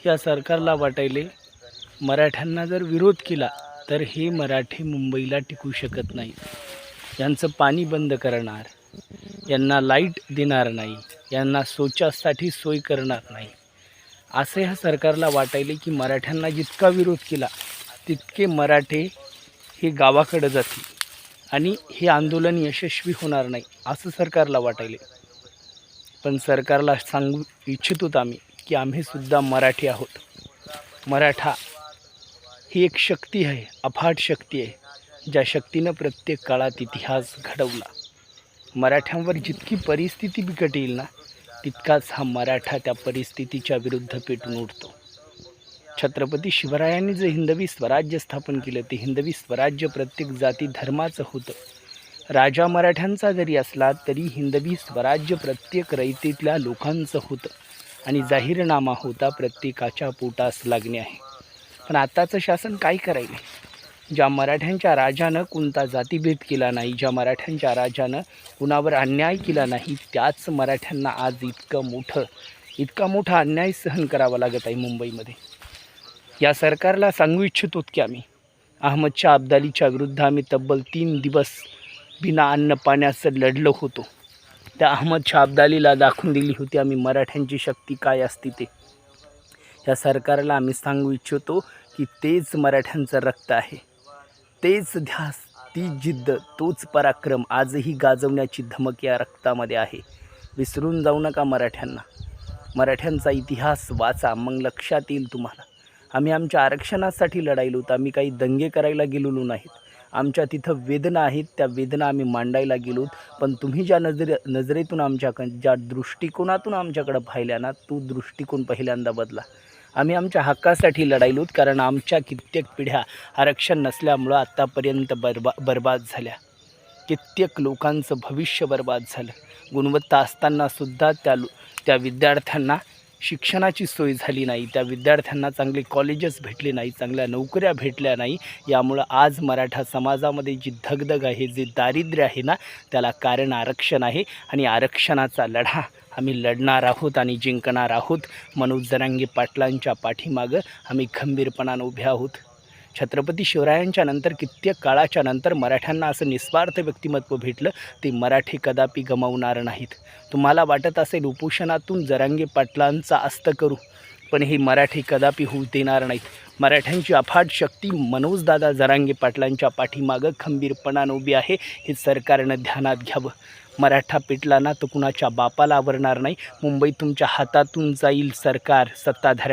या सरकारला वाटायले मराठ्यांना जर विरोध केला तर हे मराठी मुंबईला टिकू शकत नाही, यांचं पाणी बंद करणार, यांना लाईट देणार नाही, यांना शौचासाठी सोय करणार नाही, असं ह्या सरकारला वाटायले की मराठ्यांना जितका विरोध केला तितके मराठे हे गावाकडे जातील आणि हे आंदोलन यशस्वी होणार नाही असं सरकारला वाटायले. पण सरकारला सांगू इच्छित होतो आम्ही की आम्ही सुद्धा मराठी आहोत. मराठा ही एक शक्ती आहे, अफाट शक्ती आहे, ज्या शक्तीनं प्रत्येक काळात इतिहास घडवला. मराठ्यांवर जितकी परिस्थिती बिकट येईल ना तितकाच हा मराठा त्या परिस्थितीच्या विरुद्ध पेटून उठतो. छत्रपती शिवरायांनी जे हिंदवी स्वराज्य स्थापन केलं ते हिंदवी स्वराज्य प्रत्येक जाती धर्माचं होतं. राजा मराठ्यांचा जरी असला तरी हिंदवी स्वराज्य प्रत्येक रयतेतल्या लोकांचं होतं आणि जाहीरनामा होता प्रत्येकाच्या पोटास लागणे आहे. पण आताचं शासन काय करायले? ज्या मराठ्यांच्या राजानं कोणता जातीभेद केला नाही, ज्या मराठ्यांच्या राजानं कुणावर अन्याय केला नाही, त्याच मराठ्यांना आज इतका मोठा अन्याय सहन करावा लागत आहे मुंबईमध्ये. या सरकारला सांगू इच्छितो की आम्ही अहमदच्या अब्दालीच्या विरुद्ध आम्ही तब्बल 3 दिवस बिना अन्न पाण्याचं लढलो होतो. त्या अहमदच्या अब्दालीला दाखवून दिली होती आम्ही मराठ्यांची शक्ती काय असते ते. या सरकारला आम्ही सांगू इच्छितो की तेच मराठ्यांचं रक्त आहे, तेच ध्यास, ती जिद्द, तोच पराक्रम आजही गाजवण्याची धमक या रक्तामध्ये आहे. विसरून जाऊ नका मराठ्यांना. मराठ्यांचा इतिहास वाचा, मग लक्षात येईल तुम्हाला. आम्ही आमच्या आरक्षणासाठी लढायलो होतो, आम्ही काही दंगे करायला गेलेलो नाहीत. आमच्या तिथं वेदना आहेत, त्या वेदना आम्ही मांडायला गेलो. पण तुम्ही ज्या नजरेतून ज्या दृष्टिकोनातून आमच्याकडं पाहिल्या ना, तो दृष्टिकोन पहिल्यांदा बदला. आम्ही आमच्या हक्कासाठी लढायलोत, कारण आमच्या कित्येक पिढ्या आरक्षण नसल्यामुळं आत्तापर्यंत बर्बाद झाल्या. कित्येक लोकांचं भविष्य बर्बाद झालं. गुणवत्ता असतानासुद्धा त्या विद्यार्थ्यांना शिक्षणाची सोय झाली नाही, त्या विद्यार्थ्यांना चांगले कॉलेजेस भेटले नाही, चांगल्या नोकऱ्या भेटल्या नाही. यामुळं आज मराठा समाजामध्ये जी धगधग आहे, जे दारिद्र्य आहे ना, त्याला कारण आरक्षण आहे. आणि आरक्षणाचा लढा आम्ही लढणार आहोत आणि जिंकणार आहोत. मनोज जरांगे पाटलांच्या पाठीमागं आम्ही खंबीरपणानं उभे आहोत. छत्रपती शिवरायांच्या नंतर कित्येक काळाच्या नंतर मराठ्यांना असं निस्वार्थ व्यक्तिमत्व भेटलं, ते मराठी कदापि गमावणार नाहीत. तुम्हाला वाटत असेल उपोषणातून जरांगे पाटलांचा अस्त करू, पण हे मराठी कदापि होऊ देणार नाहीत. मराठ्यांची अफाट शक्ती मनोजदादा जरांगे पाटलांच्या पाठीमागं खंबीरपणानं उभी आहे, हे सरकारनं ध्यानात घ्यावं. मराठा पेटला ना तर कुणाच्या बापाला आवरणार नाही. मुंबई तुमच्या हातातून जाईल, सरकार सत्ताधाऱ्या